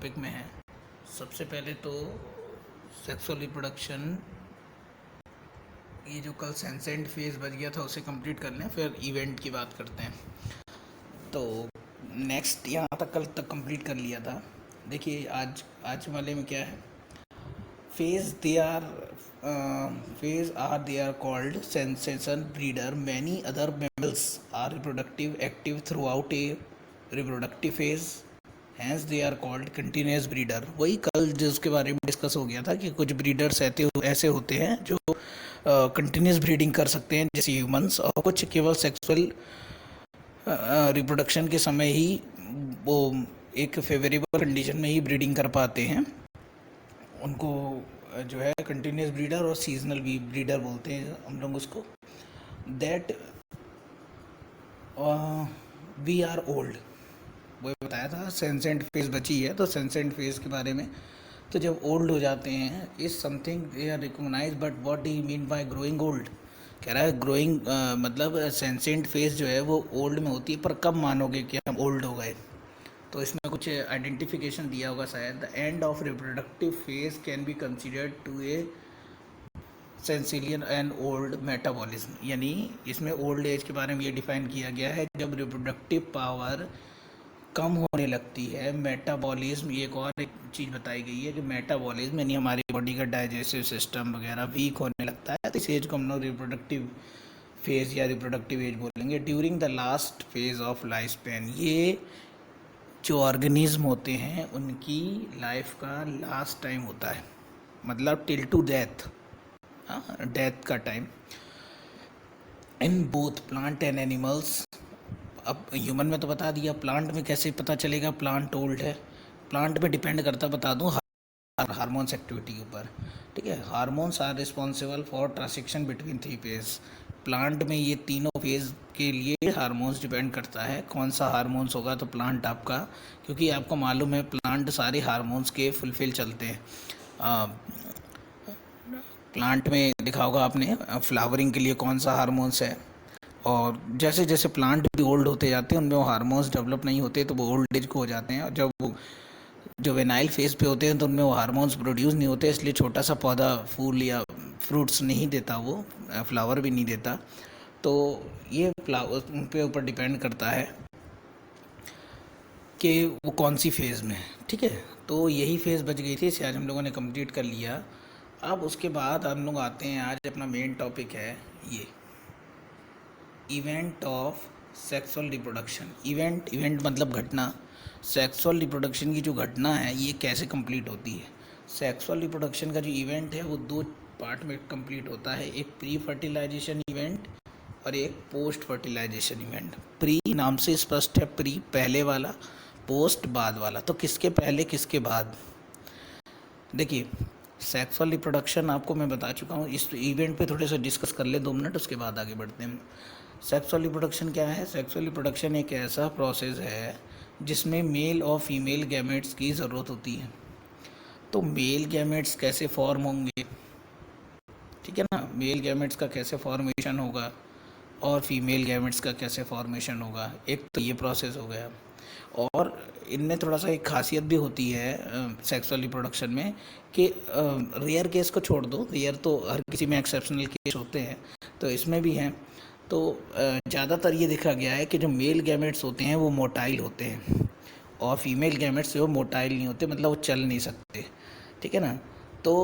Topic में है। सबसे पहले तो सेक्सुअल रिप्रोडक्शन, ये जो कल सेंसेंट फेज बच गया था उसे कंप्लीट कर लें, फिर इवेंट की बात करते हैं। तो नेक्स्ट यहाँ तक कल तक कंप्लीट कर लिया था। देखिए आज आज वाले में क्या है, phase they are called seasonal breeder. Many other mammals are reproductive active throughout a reproductive phase, hence they are called continuous breeder. वही कल जिसके बारे में डिस्कस हो गया था कि कुछ ब्रीडर्स ऐसे होते हैं जो कंटिन्यूस ब्रीडिंग कर सकते हैं जैसे ह्यूमंस, और कुछ केवल सेक्सुअल रिप्रोडक्शन के समय ही वो एक फेवरेबल कंडीशन में ही ब्रीडिंग कर पाते हैं। उनको जो है कंटिन्यूस ब्रीडर और सीजनल भी ब्रीडर बोलते हैं हम लोग उसको। दैट वी आर ओल्ड, वो बताया था सेंसेंट फेज बची है, तो सेंसेंट फेज के बारे में, तो जब ओल्ड हो जाते हैं is something they are recognise, but what do you mean by growing old. कह रहा है ग्रोइंग मतलब सेंसेंट फेज जो है वो ओल्ड में होती है, पर कब मानोगे कि हम ओल्ड हो गए। तो इसमें कुछ आइडेंटिफिकेशन दिया होगा शायद। The end of reproductive phase can be considered to a senescence and old metabolism, यानी इसमें ओल्ड एज के बारे में ये डिफाइन किया गया है जब रिप्रोडक्टिव पावर कम होने लगती है। मेटाबॉलिज्म, ये एक और एक चीज़ बताई गई है कि मेटाबॉलिज्म यानी हमारी बॉडी का डाइजेस्टिव सिस्टम वगैरह वीक होने लगता है, तो इस एज को हम लोग रिप्रोडक्टिव फेज या रिप्रोडक्टिव एज बोलेंगे। During the last phase of life span, ये जो ऑर्गेनिज्म होते हैं उनकी लाइफ का लास्ट टाइम होता है, मतलब टिल टू डेथ, डेथ का time. In both plant and animals, अब ह्यूमन में तो बता दिया, प्लांट में कैसे पता चलेगा प्लांट ओल्ड है। प्लांट में डिपेंड करता, बता दूं, हार्मोन्स एक्टिविटी के ऊपर। ठीक है, hormones are responsible for transition between three phase. Plant में ये तीनों फेज के लिए हार्मोन्स डिपेंड करता है, कौन सा हार्मोन्स होगा तो प्लांट आपका, क्योंकि आपको मालूम है प्लांट सारे हार्मोन्स के फुलफिल चलते हैं। प्लांट में देखा होगा आपने फ्लावरिंग के लिए कौन सा हार्मोन्स है, और जैसे जैसे प्लांट भी ओल्ड होते जाते हैं उनमें वो हार्मोन्स डेवलप नहीं होते, तो वो ओल्ड एज को हो जाते हैं। और जब वो जो वेनाइल फेज पे होते हैं तो उनमें वो हार्मोन्स प्रोड्यूस नहीं होते, इसलिए छोटा सा पौधा फूल या फ्रूट्स नहीं देता, वो फ्लावर भी नहीं देता। तो ये फ्लावर उन पे ऊपर डिपेंड करता है कि वो कौन सी फेज़ में है। ठीक है, तो यही फेज़ बच गई थी, इसे आज हम लोगों ने कंप्लीट कर लिया। अब उसके बाद हम लोग आते हैं, आज अपना मेन टॉपिक है ये event of sexual reproduction. Event मतलब घटना। सेक्सुअल रिप्रोडक्शन की जो घटना है ये कैसे कंप्लीट होती है। सेक्सुअल रिप्रोडक्शन का जो इवेंट है वो दो पार्ट में कंप्लीट होता है, एक प्री फर्टिलाइजेशन इवेंट और एक पोस्ट फर्टिलाइजेशन इवेंट। प्री नाम से स्पष्ट है, प्री पहले वाला, पोस्ट बाद वाला। तो किसके पहले किसके बाद, देखिए सेक्सुअल रिप्रोडक्शन आपको मैं बता चुका हूँ। इस इवेंट पे थोड़े से डिस्कस कर ले 2 मिनट, उसके बाद आगे बढ़ते हैं। सेक्सुअल रिप्रोडक्शन क्या है। सेक्सुअल रिप्रोडक्शन एक ऐसा प्रोसेस है जिसमें मेल और फीमेल गैमेट्स की ज़रूरत होती है। तो मेल गैमेट्स कैसे फॉर्म होंगे, ठीक है ना, मेल गैमेट्स का कैसे फॉर्मेशन होगा और फीमेल गैमेट्स का कैसे फॉर्मेशन होगा, एक तो ये प्रोसेस हो गया। और इनमें थोड़ा सा एक खासियत भी होती है सेक्सुअल रिप्रोडक्शन में कि रेयर केस को छोड़ दो, रेयर तो हर किसी में एक्सेप्शनल केस होते हैं, तो इसमें भी हैं। तो ज़्यादातर ये देखा गया है कि जो मेल गैमेट्स होते हैं वो मोटाइल होते हैं और फीमेल गैमेट्स जो मोटाइल नहीं होते, मतलब वो चल नहीं सकते। ठीक है ना। तो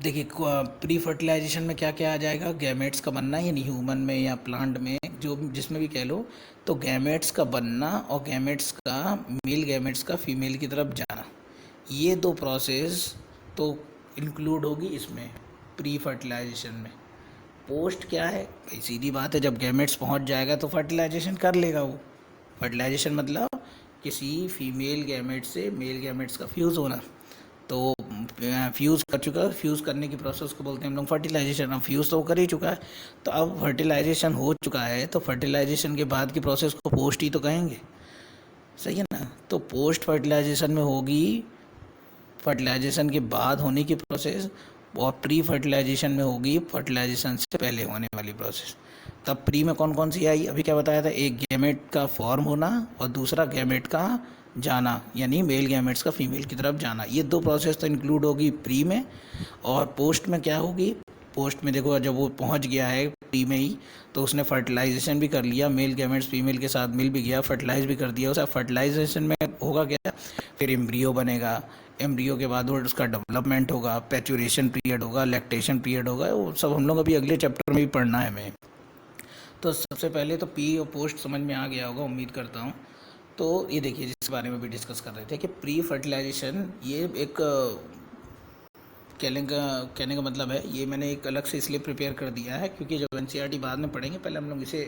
देखिए प्री फर्टिलाइजेशन में क्या क्या आ जाएगा, गैमेट्स का बनना, यानी ह्यूमन में या प्लांट में जो जिसमें भी कह लो, तो गैमेट्स का बनना और गैमेट्स का, मेल गैमेट्स का फीमेल की तरफ जाना, ये दो प्रोसेस तो इंक्लूड होगी इसमें प्री फर्टिलाइजेशन में। पोस्ट क्या है भाई, सीधी बात है, जब गैमेट्स पहुंच जाएगा तो फर्टिलाइजेशन कर लेगा वो। फर्टिलाइजेशन मतलब किसी फीमेल गैमेट से मेल गैमेट्स का फ्यूज़ होना। तो फ्यूज़ कर चुका, फ्यूज़ करने की प्रोसेस को बोलते हैं हम लोग फर्टिलाइजेशन। अब फ्यूज़ तो कर ही चुका है, तो अब फर्टिलाइजेशन हो चुका है, तो फर्टिलाइजेशन के बाद की प्रोसेस को पोस्ट ही तो कहेंगे, सही है ना। तो पोस्ट फर्टिलाइजेशन में होगी फर्टिलाइजेशन के बाद होने की प्रोसेस, और प्री फर्टिलाइजेशन में होगी फर्टिलाइजेशन से पहले होने वाली प्रोसेस। तब प्री में कौन कौन सी आई, अभी क्या बताया था, एक गैमेट का फॉर्म होना और दूसरा गैमेट का जाना, यानी मेल गैमेट्स का फीमेल की तरफ जाना। ये दो प्रोसेस तो इंक्लूड होगी प्री में। और पोस्ट में क्या होगी, पोस्ट में देखो जब वो पहुंच गया है प्री में ही, तो उसने फर्टिलाइजेशन भी कर लिया, मेल गैमेट्स फीमेल के साथ मिल भी गया, फर्टिलाइज भी कर दिया उसे। फर्टिलाइजेशन में होगा क्या, फिर एम्ब्रियो बनेगा, एम्ब्रियो के बाद वो उसका डेवलपमेंट होगा, पैचुरेशन पीरियड होगा, लैक्टेशन पीरियड होगा, वो सब हम लोग अभी अगले चैप्टर में भी पढ़ना है हमें। तो सबसे पहले तो प्री और पोस्ट समझ में आ गया होगा, उम्मीद करता हूँ। तो ये देखिए जिस बारे में भी डिस्कस कर रहे थे कि प्री फर्टिलाइजेशन, ये एक कहने का मतलब है, ये मैंने एक अलग से इसलिए प्रिपेयर कर दिया है क्योंकि जब एनसीईआरटी बाद में पढ़ेंगे, पहले हम लोग इसे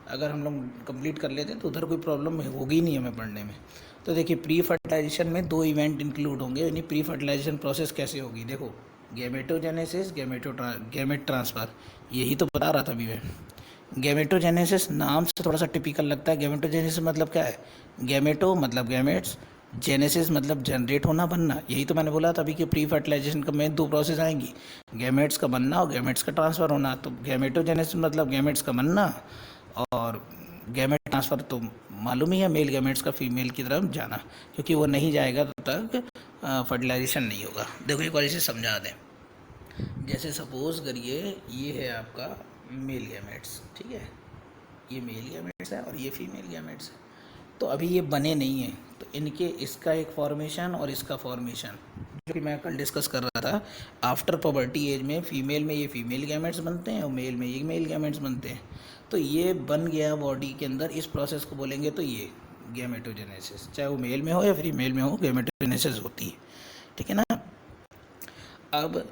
अगर हम लोग कंप्लीट कर लेते हैं तो उधर कोई प्रॉब्लम होगी नहीं हमें पढ़ने में। तो देखिए प्री फर्टिलाइजेशन में दो इवेंट इंक्लूड होंगे, यानी प्री फर्टिलाइजेशन प्रोसेस कैसे होगी, देखो गैमेटोजेनेसिस, गैमेट ट्रांसफ़र, यही तो बता रहा था अभी मैं। गैमेटोजेनेसिस नाम से थोड़ा सा टिपिकल लगता है। गैमेटोजेनेसिस मतलब क्या है, गैमेटो मतलब गैमेट्स, जेनेसिस मतलब जनरेट होना, बनना। यही तो मैंने बोला था अभी कि प्री फर्टिलाइजेशन का मेन दो प्रोसेस आएंगी, गैमेट्स का बनना और गैमेट्स का ट्रांसफ़र होना। तो गैमेटोजेनेसिस मतलब गैमेट्स का बनना, और गैमेट ट्रांसफ़र तो मालूम ही है, मेल गैमेट्स का फीमेल की तरफ जाना, क्योंकि वो नहीं जाएगा तब तक फर्टिलाइजेशन नहीं होगा। देखो एक बार इसे समझा दें, जैसे सपोज़ करिए ये है आपका मेल गैमेट्स, ठीक है, ये मेल गैमेट्स है और ये फीमेल गैमेट्स है। तो अभी ये बने नहीं हैं, तो इनके इसका एक फॉर्मेशन और इसका फॉर्मेशन, जो कि मैं कल डिस्कस कर रहा था, आफ्टर पबर्टी एज में फीमेल में ये फीमेल गैमेट्स बनते हैं और मेल में ये मेल गैमेट्स बनते हैं। तो ये बन गया बॉडी के अंदर, इस प्रोसेस को बोलेंगे तो ये गैमेटोजेनेसिस, चाहे वो मेल में हो या फीमेल में हो, गैमेटोजेनेसिस होती है, ठीक है ना। अब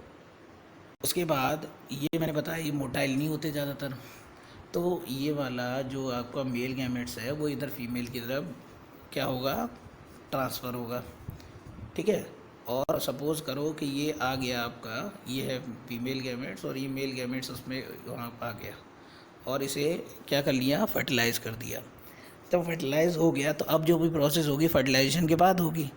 उसके बाद ये मैंने बताया ये मोटाइल नहीं होते ज़्यादातर, तो ये वाला जो आपका मेल गैमेट्स है वो इधर फीमेल की तरफ क्या होगा, ट्रांसफ़र होगा, ठीक है। और सपोज़ करो कि ये आ गया आपका, ये है फीमेल गैमेट्स और ये मेल गैमेट्स उसमें वहाँ आ गया, और इसे क्या कर लिया, फर्टिलाइज़ कर दिया। तब फर्टिलाइज़ हो गया तो अब जो भी प्रोसेस होगी फर्टिलाइजेशन के बाद होगी,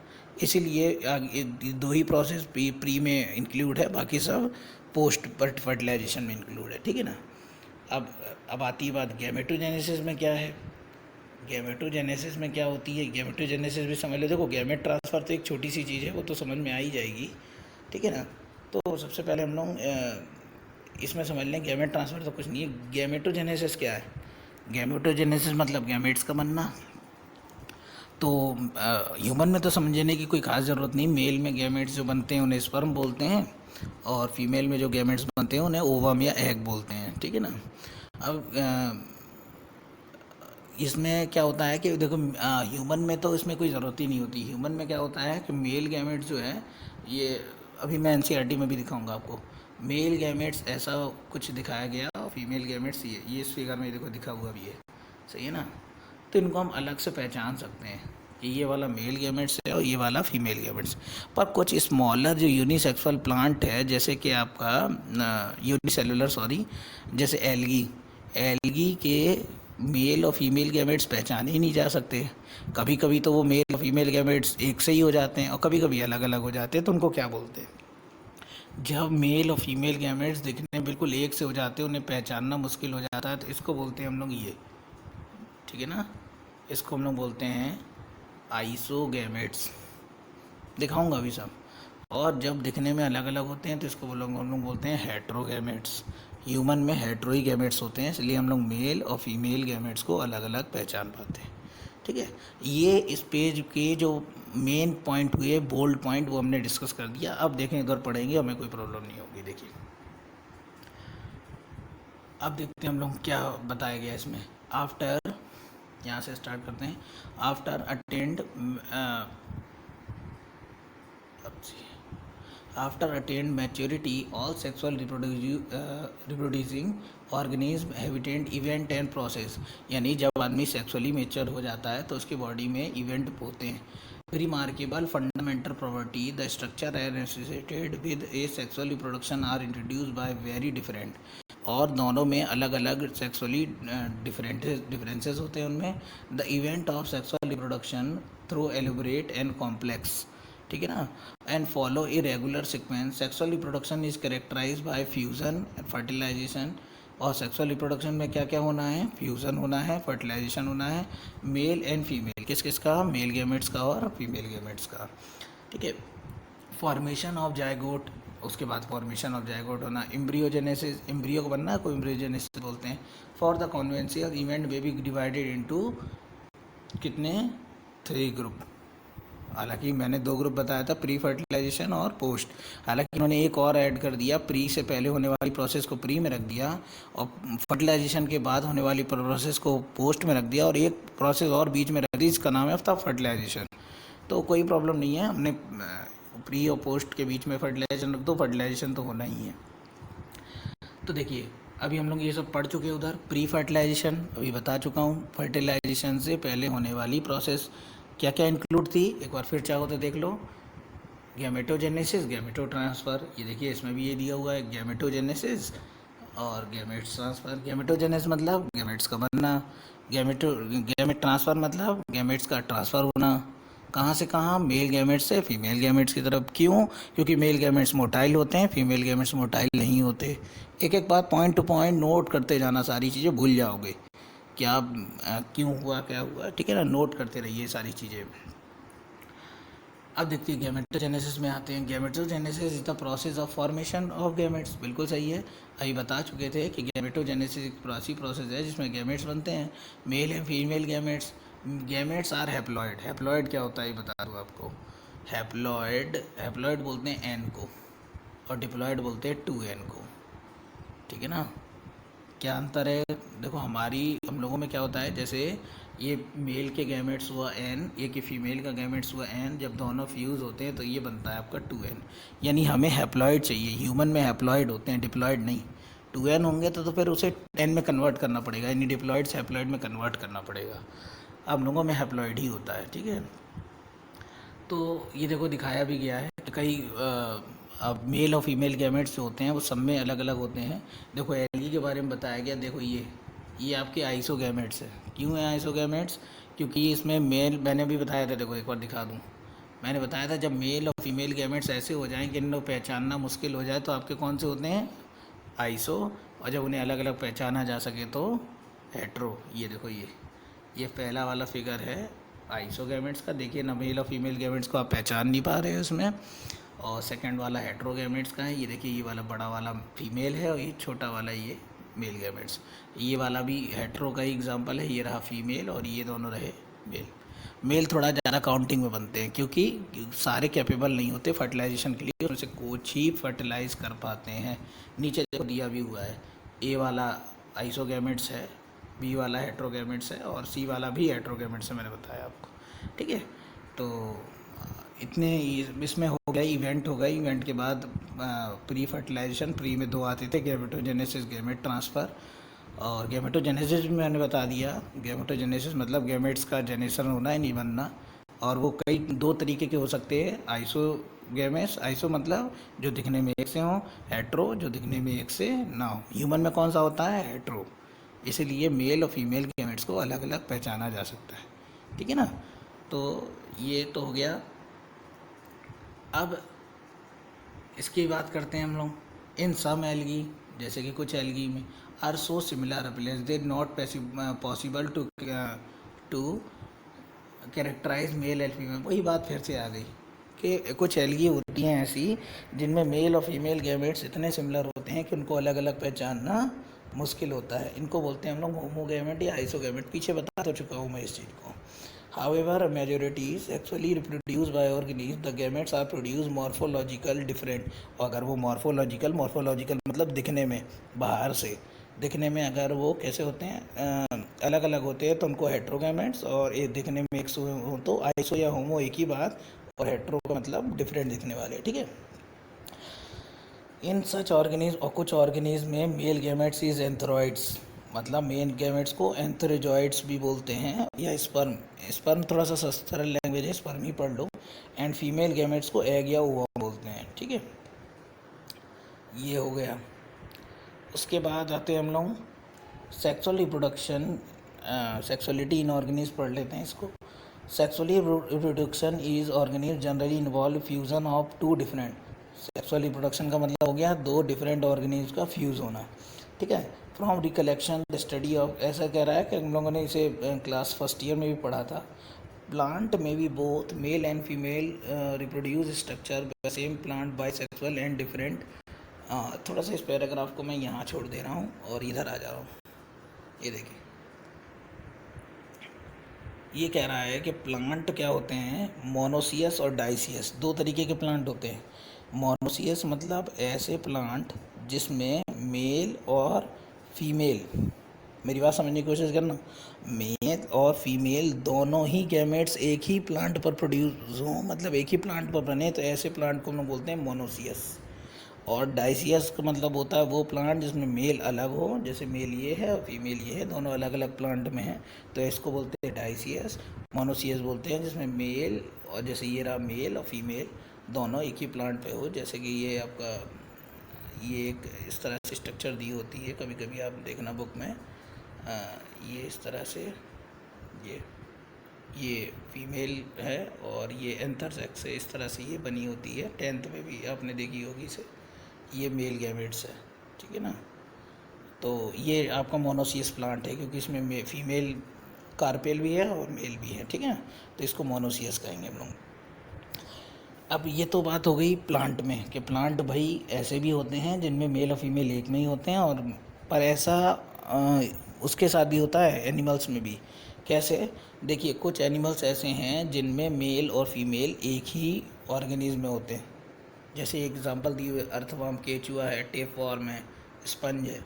इसीलिए दो ही प्रोसेस प्री में इंक्लूड है, बाकी सब पोस्ट फर्टिलाइजेशन में इंक्लूड है, ठीक है ना। अब आती है बात गैमेटोजेनेसिस में क्या है। गैमेटोजेनेसिस में क्या होती है, गैमेटोजेनेसिस भी समझ लो। देखो गैमेट ट्रांसफ़र तो एक छोटी सी चीज़ है, वो तो समझ में आ ही जाएगी, ठीक है ना। तो सबसे पहले हम लोग इसमें समझ लें, गैमेट ट्रांसफ़र तो कुछ नहीं है। गैमेटोजेनेसिस क्या है, गैमेटोजेनेसिस मतलब गैमेट्स का बनना। तो ह्यूमन में तो समझने की कोई ख़ास ज़रूरत नहीं, मेल में गैमेट्स जो बनते हैं उन्हें स्पर्म बोलते हैं, और फीमेल में जो गैमेट्स बनते हैं उन्हें ओवम या एग बोलते हैं, ठीक है ना। अब इसमें क्या होता है कि देखो ह्यूमन में तो इसमें कोई ज़रूरत ही नहीं होती। ह्यूमन में क्या होता है कि मेल गैमेट्स जो है, ये अभी मैं एनसीईआरटी में भी दिखाऊंगा आपको, मेल गैमेट्स ऐसा कुछ दिखाया गया और फीमेल गैमेट्स ये इस फिगर में देखो दिखा हुआ भी है, सही है ना। तो इनको हम अलग से पहचान सकते हैं कि ये वाला मेल गैमेट्स है और ये वाला फीमेल गैमेट्स। पर कुछ स्मॉलर जो यूनिसेक्सुअल प्लांट है, जैसे कि आपका यूनिसेलुलर सॉरी, जैसे एल्गी, एल्गी के मेल और फीमेल गैमेट्स पहचाने ही नहीं जा सकते। कभी कभी तो वो मेल और फीमेल गैमेट्स एक से ही हो जाते हैं और कभी कभी अलग अलग हो जाते हैं। तो उनको क्या बोलते हैं, जब मेल और फीमेल गैमेट्स दिखने बिल्कुल एक से हो जाते हैं, उन्हें पहचानना मुश्किल हो जाता है, तो इसको बोलते हैं हम लोग ये, ठीक है ना, इसको हम लोग बोलते हैं आइसोगैमेट्स, दिखाऊंगा अभी सब। और जब दिखने में अलग अलग होते हैं तो इसको हम लोग बोलते हैं हेट्रोगैमेट्स। ह्यूमन में हेट्रो ही गैमेट्स होते हैं, इसलिए हम लोग मेल और फीमेल गैमेट्स को अलग अलग पहचान पाते हैं, ठीक है। ये इस पेज के जो मेन पॉइंट हुए, बोल्ड पॉइंट, वो हमने डिस्कस कर दिया। अब देखें इधर पढ़ेंगे, हमें कोई प्रॉब्लम नहीं होगी। देखिए अब देखते हैं हम लोग क्या बताया गया इसमें। आफ्टर, यहाँ से स्टार्ट करते हैं, after attend After attained maturity, all sexual reproducing organism habitat event and process, यानी जब आदमी सेक्सुअली मेच्योर हो जाता है तो उसकी बॉडी में इवेंट होते हैं। Remarkable fundamental property, the structure and associated with a sexual reproduction are introduce by very different, और दोनों में अलग अलग सेक्सुअली डिफरेंसेस होते हैं उनमें। The event of sexual reproduction through elaborate and complex, ठीक है ना, and follow a regular sequence. Sexual reproduction is characterise by fusion, fertilisation, और सेक्सुअल रिप्रोडक्शन में क्या क्या होना है, फ्यूज़न होना है, फर्टिलाइजेशन होना है, मेल एंड फीमेल, किस किस का, मेल गैमेट्स का और फीमेल गैमेट्स का, ठीक है। फॉर्मेशन ऑफ जायगोट, उसके बाद फॉर्मेशन ऑफ जायगोट होना, एम्ब्रियोजेनेसिस, एम्ब्रियो को बनना को एम्ब्रियोजेनेसिस बोलते हैं। For the conventional event we be divided into कितने, 3 ग्रुप। हालांकि मैंने 2 ग्रुप बताया था, प्री फर्टिलाइजेशन और पोस्ट। हालांकि उन्होंने एक और ऐड कर दिया, प्री से पहले होने वाली प्रोसेस को प्री में रख दिया और फर्टिलाइजेशन के बाद होने वाली प्रोसेस को पोस्ट में रख दिया, और एक प्रोसेस और बीच में रख दी जिसका नाम है फर्टिलाइजेशन। तो कोई प्रॉब्लम नहीं है, हमने प्री और पोस्ट के बीच में फर्टिलाइजेशन रख दो, फर्टिलाइजेशन तो होना ही है। तो देखिए अभी हम लोग ये सब पढ़ चुके हैं। उधर प्री फर्टिलाइजेशन अभी बता चुका हूँ, फर्टिलाइजेशन से पहले होने वाली प्रोसेस क्या क्या इंक्लूड थी, एक बार फिर चाहो तो देख लो। गैमेटोजेनेसिस, गैमेटो ट्रांसफ़र, ये देखिए इसमें भी ये दिया हुआ है, गैमेटोजेनेसिस और गैमेट्स ट्रांसफ़र। गैमेटोजेनेसिस मतलब गैमेट्स का बनना, गैमेट ट्रांसफ़र मतलब गैमेट्स का ट्रांसफ़र होना। कहाँ से कहाँ, मेल गैमेट्स से फीमेल गैमेट्स की तरफ। क्यों, क्योंकि मेल गैमेट्स मोटाइल होते हैं, फीमेल गैमेट्स मोटाइल नहीं होते। एक एक बात पॉइंट टू पॉइंट नोट करते जाना, सारी चीज़ें भूल जाओगे क्या क्यों हुआ क्या हुआ, ठीक है ना, नोट करते रहिए सारी चीज़ें। अब देखते हैं गैमेटोजेनेसिस में आते हैं। Gametogenesis is the process of formation of gametes, बिल्कुल सही है। अभी बता चुके थे कि गैमेटोजेनेसिस एक ऐसी प्रोसेस है जिसमें गैमेट्स बनते हैं, male and female gametes. Gametes are haploid. Haploid क्या होता है ये बता दूँ आपको। हैप्लॉइड बोलते हैं एन को, और डिप्लॉइड बोलते हैं 2n को, ठीक है ना। क्या अंतर है, देखो हम लोगों में क्या होता है, जैसे ये मेल के गैमेट्स हुआ n, ये कि फीमेल का गैमेट्स हुआ n, जब दोनों फ्यूज़ होते हैं तो ये बनता है आपका 2n। यानी हमें हैप्लॉइड चाहिए, ह्यूमन में हैप्लॉइड होते हैं, डिप्लॉइड नहीं। 2n होंगे तो फिर उसे n में कन्वर्ट करना पड़ेगा, यानी डिप्लॉइड से हैप्लॉइड में कन्वर्ट करना पड़ेगा। अब लोगों में हैप्लॉइड ही होता है, ठीक है। तो ये देखो दिखाया भी गया है कि कई अब मेल और फीमेल गैमेट्स जो होते हैं वो सब में अलग अलग होते हैं। देखो एलगी के बारे में बताया गया, देखो ये आपके आइसोगैमेट्स है। क्यों है आइसोगैमेट्स, क्योंकि इसमें मेल, मैंने भी बताया था, देखो एक बार दिखा दूँ। मैंने बताया था जब मेल और फीमेल गैमेट्स ऐसे हो जाएं कि इनको पहचानना मुश्किल हो जाए तो आपके कौन से होते हैं, आइसो, और जब उन्हें अलग अलग पहचाना जा सके तो हेट्रो। ये देखो ये पहला वाला फिगर है आइसोगैमेट्स का, देखिए ना, मेल और फीमेल गैमेट्स को आप पहचान नहीं पा रहे हो इसमें। और सेकंड वाला हेट्रोगैमेट्स का है, ये देखिए ये वाला बड़ा वाला फीमेल है और ये छोटा वाला ये मेल गैमेट्स। ये वाला भी हेट्रो का ही एग्जांपल है, ये रहा फीमेल और ये दोनों रहे मेल। मेल थोड़ा ज़्यादा काउंटिंग में बनते हैं क्योंकि सारे कैपेबल नहीं होते फर्टिलाइजेशन के लिए, उनसे कुछ ही फर्टिलाइज कर पाते हैं। नीचे देखो दिया भी हुआ है, ए वाला आइसोगैमेट्स है, बी वाला हेट्रोगैमेट्स है और सी वाला भी हेट्रोगैमेट्स है, मैंने बताया आपको, ठीक है। तो इतने इसमें हो गया, इवेंट हो गया। इवेंट के बाद प्री फर्टिलाइजेशन, प्री में 2 आते थे, गैमेटोजेनेसिस, गैमेट ट्रांसफ़र। और गैमेटोजेनेसिस भी मैंने बता दिया, गैमेटोजेनेसिस मतलब गैमेट्स का जेनेशन होना है, नहीं बनना। और वो कई 2 तरीके के हो सकते हैं, आइसोगैमेट्स, आइसो मतलब जो दिखने में एक से हों, हेट्रो जो दिखने में एक से ना हो। ह्यूमन में कौन सा होता है, हेट्रो। इसीलिए मेल और फीमेल गैमेट्स को अलग अलग पहचाना जा सकता है, ठीक है ना। तो ये तो हो गया। अब इसकी बात करते हैं हम लोग। इन सम एल्गी, जैसे कि कुछ एल्गी में, are so similar appearance they not possible to characterise male and female. वही बात फिर से आ गई कि कुछ एल्गी होती हैं ऐसी जिनमें मेल और फीमेल गैमेट्स इतने सिमिलर होते हैं कि उनको अलग अलग पहचानना मुश्किल होता है। इनको बोलते हैं हम लोग होमोगैमेट या आइसोगैमेट। पीछे बता तो चुका हूँ मैं इस चीज़ को। However, a majority is actually reproduced by organisms. The gametes are produced morphological different. और अगर वो morphological मतलब दिखने में, बाहर से दिखने में अगर वो कैसे होते हैं, अलग अलग होते हैं, तो उनको हेट्रोगैमेट्स, और ये दिखने में एक हो तो आइसो या होमो, एक ही बात। और हेट्रो का मतलब डिफरेंट दिखने वाले, ठीक है। इन सच ऑर्गेनिज्म, और कुछ ऑर्गेनिज्म में मेल गैमेट्स इज एंथ्रॉइड्स, मतलब मेन गैमेट्स को एंथ्रोजॉइड्स भी बोलते हैं, या स्पर्म थोड़ा सा सस्ता लैंग्वेज है, स्पर्म ही पढ़ लो। एंड फीमेल गैमेट्स को एग या ओवम बोलते हैं, ठीक है। ये हो गया। उसके बाद आते हैं हम लोग सेक्सुअल रिप्रोडक्शन, सेक्सुअलिटी इन ऑर्गेनिज्म पढ़ लेते हैं इसको। Sexually reproduction is organism generally involve fusion of 2 different. Sexual reproduction का मतलब हो गया 2 डिफरेंट ऑर्गेनिज्म का फ्यूज़ होना। ठीक है। From recollection the study of, ऐसा कह रहा है कि हम लोगों ने इसे क्लास फर्स्ट ईयर में भी पढ़ा था। प्लांट में भी both male and female reproduce structure same plant bisexual and different. थोड़ा सा इस पैराग्राफ को मैं यहाँ छोड़ दे रहा हूँ और इधर आ जा रहा हूँ। ये देखिए, ये कह रहा है कि प्लांट क्या होते हैं, मोनोसियस और डाइसियस, दो तरीके के प्लांट होते हैं। मोनोसियस मतलब ऐसे प्लांट जिसमें मेल और फीमेल, मेरी बात समझने की कोशिश करना, मेल और फीमेल दोनों ही गैमेट्स एक ही प्लांट पर प्रोड्यूस हों, मतलब एक ही प्लांट पर बने, तो ऐसे प्लांट को हम लोग बोलते हैं मोनोसियस। और डाइसियस का मतलब होता है वो प्लांट जिसमें मेल अलग हो, जैसे मेल ये है और फीमेल ये है, दोनों अलग अलग प्लांट में हैं, तो इसको बोलते हैं डाइसियस। मोनोसियस बोलते हैं जिसमें मेल, और जैसे ये रहा मेल और फीमेल दोनों एक ही प्लांट पे हो, जैसे कि ये आपका ये एक इस तरह से स्ट्रक्चर दी होती है, कभी कभी आप देखना बुक में, ये इस तरह से, ये फीमेल है और ये एंथर सेक्स है, इस तरह से ये बनी होती है। 10th में भी आपने देखी होगी इसे, ये मेल गैमेट्स है, ठीक है ना। तो ये आपका मोनोसियस प्लांट है क्योंकि इसमें फीमेल कार्पेल भी है और मेल भी है, ठीक है। तो इसको मोनोसियस कहेंगे हम लोग। अब ये तो बात हो गई प्लांट में, कि प्लांट भाई ऐसे भी होते हैं जिनमें मेल और फीमेल एक में ही होते हैं, और पर ऐसा उसके साथ भी होता है एनिमल्स में भी। कैसे, देखिए कुछ एनिमल्स ऐसे हैं जिनमें मेल और फीमेल एक ही ऑर्गेनिज्म में होते हैं, जैसे एग्जांपल दी हुई अर्थवर्म, केचुआ है, टेपवर्म है, स्पंज है।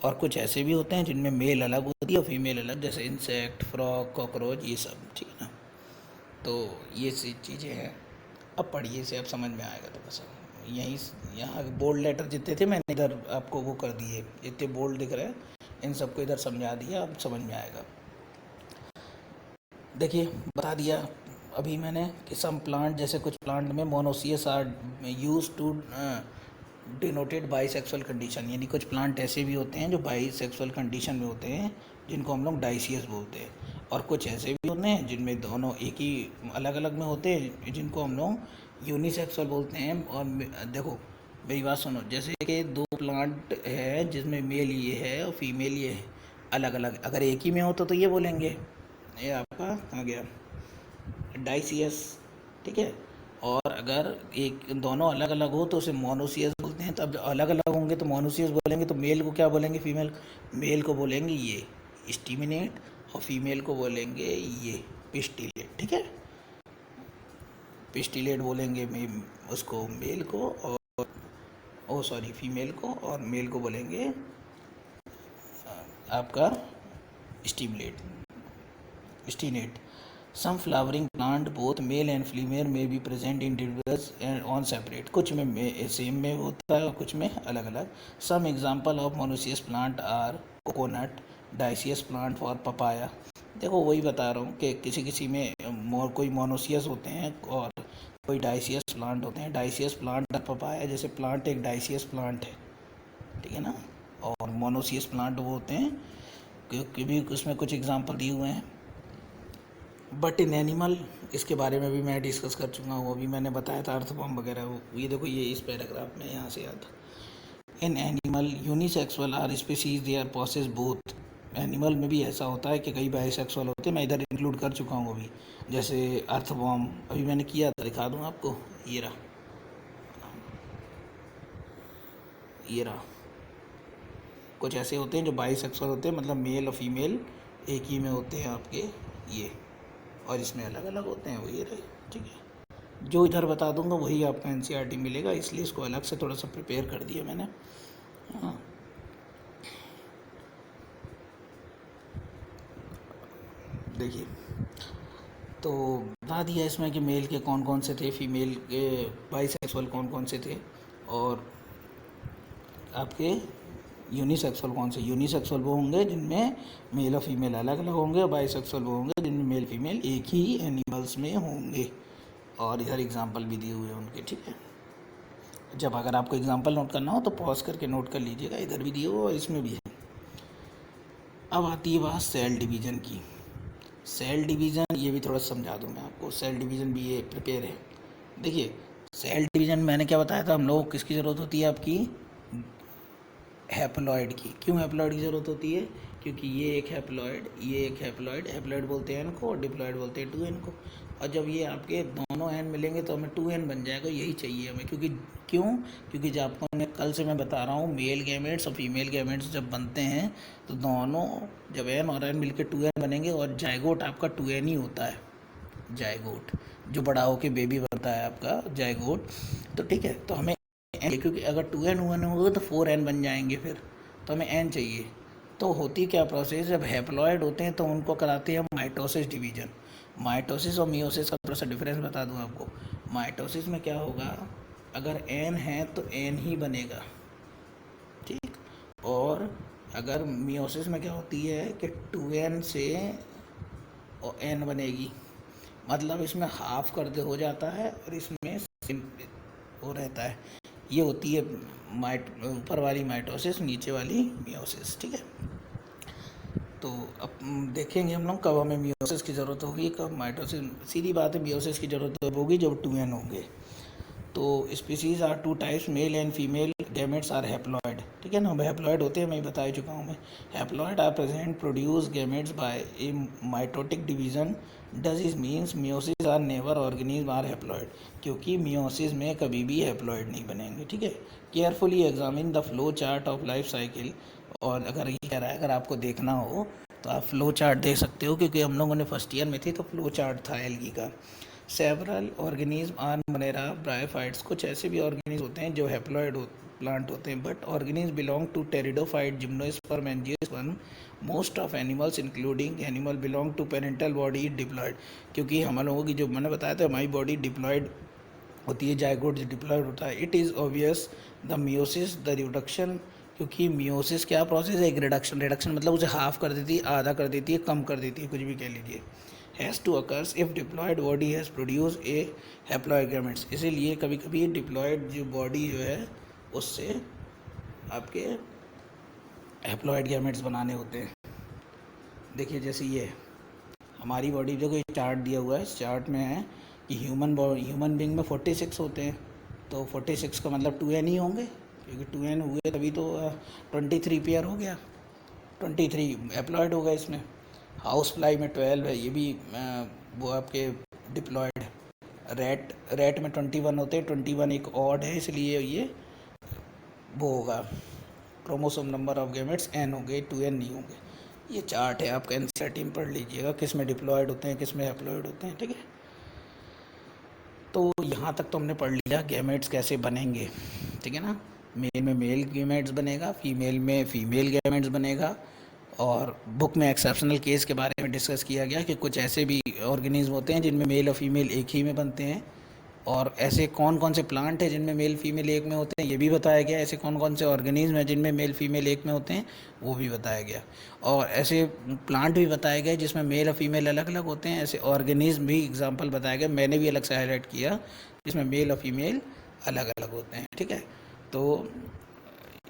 और कुछ ऐसे भी होते हैं जिनमें मेल अलग होती है और फीमेल अलग, जैसे इंसेक्ट, फ्रॉग, कॉकरोच, ये सब, ठीक है ना। तो ये सी चीज़ें हैं। अब पढ़िए इसे, अब समझ में आएगा थोड़ा सा। यहीं यहाँ बोल्ड लेटर जितने थे मैंने इधर आपको वो कर दिए, जितने बोल्ड दिख रहे हैं इन सबको इधर समझा दिया, अब समझ में आएगा। देखिए बता दिया अभी मैंने कि सम प्लांट, जैसे कुछ प्लांट में monoecious are use to denoted bisexual condition, यानी कुछ प्लांट ऐसे भी होते हैं जो बाईसेक्सुअल कंडीशन में होते हैं, जिनको हम लोग डाइसियस बोलते हैं। और कुछ ऐसे भी होते हैं जिनमें दोनों एक ही अलग अलग में होते हैं, जिनको हम लोग यूनिसेक्सुअल बोलते हैं। और देखो मेरी बात सुनो, जैसे कि दो प्लांट है जिसमें मेल ये है और फीमेल ये है, अलग अलग, अगर एक ही में हो तो ये बोलेंगे, ये आपका कहाँ गया, डाइसियस, ठीक है। और अगर एक दोनों अलग अलग हो तो उसे मोनोसियस बोलते हैं। तब अलग अलग होंगे तो मोनोसियस बोलेंगे, तो मेल को क्या बोलेंगे, फीमेल, मेल को बोलेंगे ये स्टिमिनेट और फीमेल को बोलेंगे ये पिस्टिलेट, ठीक है। पिस्टिलेट बोलेंगे उसको मेल को, और ओ सॉरी फीमेल को, और मेल को बोलेंगे आपका स्टिमुलेट, स्टिनेट। Some flowering plant both male and female में be present individuals and on separate, कुछ में सेम में होता है और कुछ में अलग अलग। Some example of monoecious plant are coconut, dioecious plant for papaya. देखो वही बता रहा हूँ कि किसी किसी में कोई मोनोसियस होते हैं और कोई डाइसियस प्लांट होते हैं। डाइसियस प्लांट पपाया जैसे प्लांट एक डाइसियस प्लांट है, ठीक है ना। और मोनोसियस प्लांट वो होते हैं क्योंकि भी उसमें कुछ एग्जांपल दिए हुए हैं। बट इन एनिमल, इसके बारे में भी मैं डिस्कस कर चुका हूँ, अभी मैंने बताया था अर्थवर्म वगैरह, वो ये देखो ये इस पैराग्राफ में यहाँ से याद। In animal unisexual are species they are possess both, animal में भी ऐसा होता है कि कई बाइसेक्सुअल होते हैं, मैं इधर इंक्लूड कर चुका हूँ अभी, जैसे अर्थवर्म अभी मैंने किया था, दिखा दूँ आपको, ये रहा, ये रहा। कुछ ऐसे होते हैं जो बाइसेक्सुअल होते हैं, मतलब मेल और फीमेल एक ही में होते हैं आपके ये, और इसमें अलग अलग होते हैं वो ये रहे, ठीक है। जो इधर बता दूंगा वही आपको एनसीईआरटी मिलेगा, इसलिए इसको अलग से थोड़ा सा प्रिपेयर कर दिया मैंने। हाँ देखिए, तो बता दिया इसमें कि मेल के कौन कौन से थे, फीमेल के बाइसेक्सुअल कौन कौन से थे, और आपके यूनिसेक्सुअल कौन से, यूनिसेक्सुअल वो होंगे जिनमें मेल और फीमेल अलग अलग होंगे, और बाइसेक्सुअल वो होंगे जिनमें मेल फीमेल एक ही एनिमल्स में होंगे। और इधर एग्जांपल भी दिए हुए हैं उनके, ठीक है। जब अगर आपको एग्जांपल नोट करना हो तो पॉज करके नोट कर लीजिएगा, इधर भी दिए हुए और इसमें भी है। अब आती है बात सेल डिवीज़न की। सेल डिवीज़न ये भी थोड़ा समझा दूँ मैं आपको, सेल डिवीज़न भी ये प्रिपेयर है। देखिए सेल डिवीज़न मैंने क्या बताया था, हम लोग किसकी ज़रूरत होती है आपकी, हैप्लॉइड की। क्यों हैप्लॉइड की ज़रूरत होती है? क्योंकि ये एक हैप्लॉइड, ये एक हैप्लॉइड, हैप्लॉइड बोलते हैं एन को और डिप्लॉइड बोलते हैं 2n को। और जब ये आपके दोनों n मिलेंगे तो हमें 2n बन जाएगा, यही चाहिए हमें। क्योंकि क्यों? क्योंकि जब आपको मैं कल से मैं बता रहा हूँ, मेल गैमेट्स और फीमेल गैमेट्स जब बनते हैं तो दोनों जब n और n मिलकर 2n बनेंगे, और जाइगोट आपका 2n ही होता है। जाइगोट जो बड़ा होके बेबी बनता है आपका जाइगोट। तो ठीक है, तो हमें n, क्योंकि अगर 2n 1 होगा तो 4n बन जाएंगे फिर, तो हमें n चाहिए। तो होती क्या प्रोसेस, जब हैप्लॉइड होते हैं तो उनको कराते हैं हम माइटोसिस डिवीजन। माइटोसिस और मियोसिस का थोड़ा सा डिफरेंस बता दूं आपको। माइटोसिस में क्या होगा, अगर n है तो n ही बनेगा, ठीक। और अगर मियोसिस में क्या होती है कि 2n से n बनेगी, मतलब इसमें हाफ कर दे हो जाता है और इसमें वो रहता है। ये होती है ऊपर वाली माइटोसिस, नीचे वाली मियोसिस, ठीक है। तो अब देखेंगे हम लोग कब हमें मियोसिस की ज़रूरत होगी, कब माइटोसिस। सीधी बात है, मियोसिस की ज़रूरत होगी जब 2n होंगे। तो species are 2 types, male and female gametes are haploid, ठीक है ना। हैप्लॉइड होते हैं, मैं बता ही चुका हूँ मैं। Haploid are present produce gametes by a mitotic division. Does is means meiosis are never organism are haploid, क्योंकि मियोसिस में कभी भी हैप्लॉइड नहीं बनेंगे, ठीक है। Carefully examine the flow chart of life cycle. और अगर ये कह रहा है, अगर आपको देखना हो तो आप फ्लो चार्ट देख सकते हो, क्योंकि हम लोगों ने फर्स्ट ईयर में थे तो फ्लो चार्ट था एल्गी का। Several organism are monera bryophytes, कुछ ऐसे भी ऑर्गेनिज्म होते हैं जो हैप्लॉइड प्लांट होते हैं, but organism belong to pteridophyte, gymnosperm and angiosperm. Most of animals including animal belong to parental body diploid, क्योंकि हम लोगों की जो मैंने बताया था हमारी बॉडी डिप्लॉयड होती है, जाइगोट डिप्लॉयड होता है। It is obvious the meiosis the reduction, क्योंकि मियोसिस क्या प्रोसेस है, एक रिडक्शन। रिडक्शन मतलब उसे हाफ कर देती है, आधा कर देती है, कम कर देती है, कुछ भी कह लीजिए। Has to occurs if diploid body has produce a haploid gametes, इसीलिए कभी कभी डिप्लॉयड जो बॉडी जो है उससे आपके हैप्लॉइड गैमेट्स बनाने होते हैं। देखिए जैसे ये हमारी बॉडी, जो कोई चार्ट दिया हुआ है, इस चार्ट में है कि ह्यूमन बींग में 46 होते हैं, तो 46 का मतलब 2n ही होंगे, क्योंकि 2n हुए तभी तो 23 पेयर हो गया, 23 एप्लॉयड होगा इसमें। हाउस फ्लाई में 12 है, ये भी वो आपके डिप्लॉयड। रेट में 21 होते हैं, 21 एक ऑड है, इसलिए ये वो होगा chromosome number of gametes n होंगे, 2n नहीं होंगे। ये चार्ट है, आपका एनसीईआरटी में पढ़ लीजिएगा, किस में डिप्लॉयड होते हैं, किस में हैप्लॉयड होते हैं, ठीक है। तो यहाँ तक तो हमने पढ़ लिया गैमेट्स कैसे बनेंगे, ठीक है ना। मेल में मेल गैमेट्स बनेगा, फीमेल में फीमेल गैमेट्स बनेगा। और बुक में एक्सेप्शनल केस के बारे में डिस्कस किया गया कि कुछ ऐसे भी ऑर्गेनिज्म होते हैं जिनमें मेल और फीमेल एक ही में बनते हैं, और ऐसे कौन कौन से प्लांट हैं जिनमें मेल फीमेल एक में होते हैं, ये भी बताया गया। ऐसे कौन कौन से ऑर्गेनिज्म हैं जिनमें मेल फीमेल एक में होते हैं, वो भी बताया गया। और ऐसे प्लांट भी बताए गए जिसमें मेल और फीमेल अलग अलग होते हैं, ऐसे ऑर्गेनिज्म भी एग्जांपल बताया गया, मैंने भी अलग से हाईलाइट किया, जिसमें मेल और फीमेल अलग अलग होते हैं, ठीक है। तो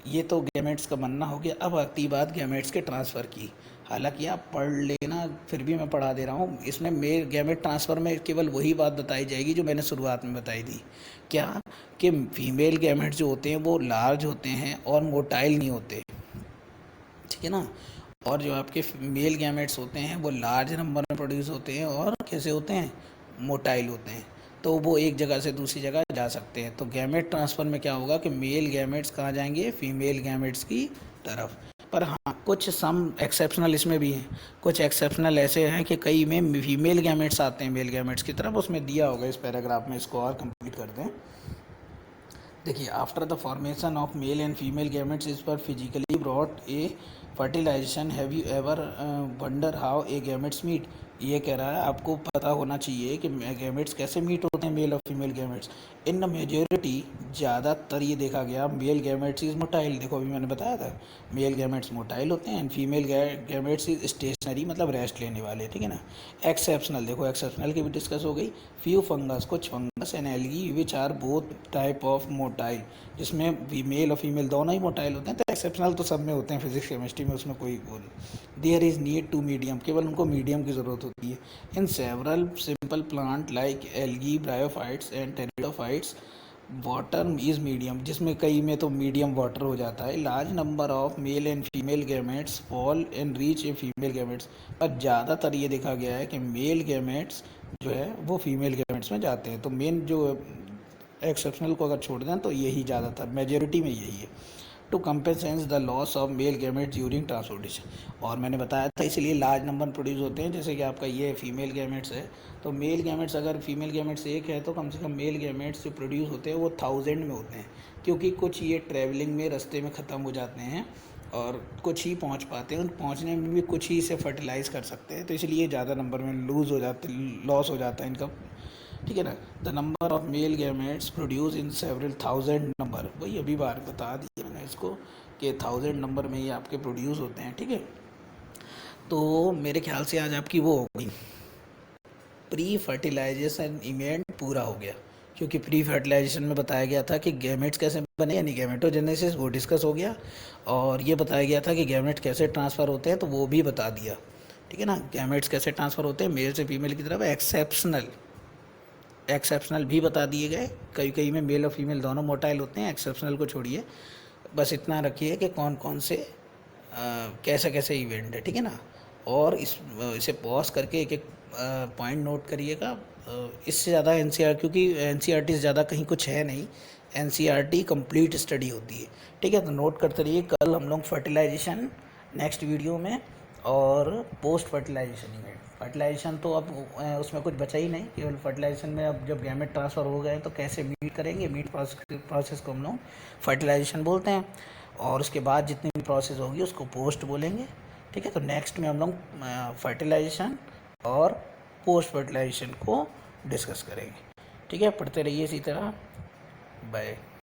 ये तो गैमेट्स का बनना हो गया। अब आती बात गैमेट्स के ट्रांसफ़र की। हालांकि आप पढ़ लेना, फिर भी मैं पढ़ा दे रहा हूँ। इसमें मेल गैमेट ट्रांसफ़र में केवल वही बात बताई जाएगी जो मैंने शुरुआत में बताई थी, क्या कि फीमेल गैमेट्स जो होते हैं वो लार्ज होते हैं और मोटाइल नहीं होते, ठीक है ना। और जो आपके मेल गैमेट्स होते हैं वो लार्ज नंबर में प्रोड्यूस होते हैं और कैसे होते हैं, मोटाइल होते हैं। तो वो एक जगह से दूसरी जगह जा सकते हैं। तो गैमेट ट्रांसफ़र में क्या होगा कि मेल गैमेट्स कहाँ जाएंगे, फीमेल गैमेट्स की तरफ। पर हाँ, कुछ सम एक्सेप्शनल इसमें भी हैं। कुछ एक्सेप्शनल ऐसे हैं कि कई में फीमेल गैमेट्स आते हैं मेल गैमेट्स की तरफ, उसमें दिया होगा इस पैराग्राफ में, इसको और कंप्लीट कर दें। देखिए, after the formation of male and female gametes is पर physically brought a fertilization, have you ever wonder how a gametes meet. ये कह रहा है आपको पता होना चाहिए कि गैमेट्स कैसे मीट होते हैं, मेल और female gametes. In the majority, ज़्यादातर ये देखा गया, मेल गैमेट्स इज मोटाइल। देखो अभी मैंने बताया था, मेल गैमेट्स मोटाइल होते हैं and female gametes is stationary, मतलब रेस्ट लेने वाले, ठीक है ना। एक्सेप्शनल, देखो एक्सेप्शनल की भी डिस्कस हो गई। फ्यू फंगस, कुछ fungus and algae which are both type of motile, जिसमें मेल और फीमेल दोनों ही मोटाइल होते हैं। तो एक्सेप्शनल तो सब में होते हैं, फिजिक्स केमिस्ट्री में, उसमें कोई वो नहीं। There is need to medium, केवल उनको मीडियम की ज़रूरत होती है। In several simple plant like algae, bryophytes and pteridophytes, water is medium, जिसमें कई में तो मीडियम वाटर हो जाता है। Large number of male and female gametes fall and reach a female gametes. और ज़्यादातर ये देखा गया है कि मेल गैमेट्स जो है वो फीमेल गैमेट्स में जाते हैं। तो मेन जो एक्सेप्शनल को अगर छोड़ दें तो यही ज़्यादातर मेजोरिटी में यही है। To compensate the loss of male gamete during transportation. और मैंने बताया था इसलिए लार्ज नंबर प्रोड्यूस होते हैं। जैसे कि आपका ये फीमेल गैमेट्स है, तो मेल गैमेट्स अगर फीमेल गैमेट्स एक है तो कम से कम मेल गैमेट्स जो प्रोड्यूस होते हैं वो 1000 में होते हैं, क्योंकि कुछ ये ट्रैवलिंग में रास्ते में ख़त्म हो जाते हैं और कुछ ही पहुंच पाते हैं। उन पहुंचने में भी कुछ ही से फर्टिलाइज़ कर सकते हैं, तो इसलिए ज़्यादा नंबर में लूज़ हो जाते, लॉस हो जाता है इनका। ठीक है ना। The number of male gametes produce in several thousand number, वही अभी बार बता दिया मैंने इसको कि 1000 नंबर में ये आपके प्रोड्यूस होते हैं। ठीक है, तो मेरे ख्याल से आज आपकी वो हो गई प्री फर्टिलाइजेशन इवेंट पूरा हो गया, क्योंकि प्री फर्टिलाइजेशन में बताया गया था कि गैमेट्स कैसे बने यानी गैमेटोजेनेसिस वो डिस्कस हो गया, और ये बताया गया था कि गैमेट्स कैसे ट्रांसफ़र होते हैं तो वो भी बता दिया। ठीक है ना, गैमेट्स कैसे ट्रांसफ़र होते हैं मेल से फीमेल की तरफ। एक्सेप्शनल भी बता दिए गए, कई कई में मेल और फीमेल दोनों मोटाइल होते हैं, एक्सेप्शनल को छोड़िए। बस इतना रखिए कि कौन कौन से कैसे कैसे इवेंट है। ठीक है ना, और इसे पॉज करके एक एक पॉइंट नोट करिएगा। इससे ज़्यादा एनसीआर, क्योंकि एनसीईआरटी से ज़्यादा कहीं कुछ है नहीं, एनसीईआरटी कंप्लीट स्टडी होती है। ठीक है, तो नोट करते रहिए। कल हम लोग फर्टिलाइजेशन नेक्स्ट वीडियो में, और पोस्ट फर्टिलाइजेशन इवेंट। फर्टिलाइजेशन तो अब उसमें कुछ बचा ही नहीं, केवल फर्टिलाइजेशन में अब जब गैमेट ट्रांसफ़र हो गए तो कैसे मीट करेंगे, मीट प्रोसेस को हम लोग फर्टिलाइजेशन बोलते हैं। और उसके बाद जितनी भी प्रोसेस होगी उसको पोस्ट बोलेंगे। ठीक है, तो नेक्स्ट में हम लोग फर्टिलाइजेशन और पोस्ट फर्टिलाइजेशन को डिस्कस करेंगे। ठीक है, पढ़ते रहिए इसी तरह। बाय।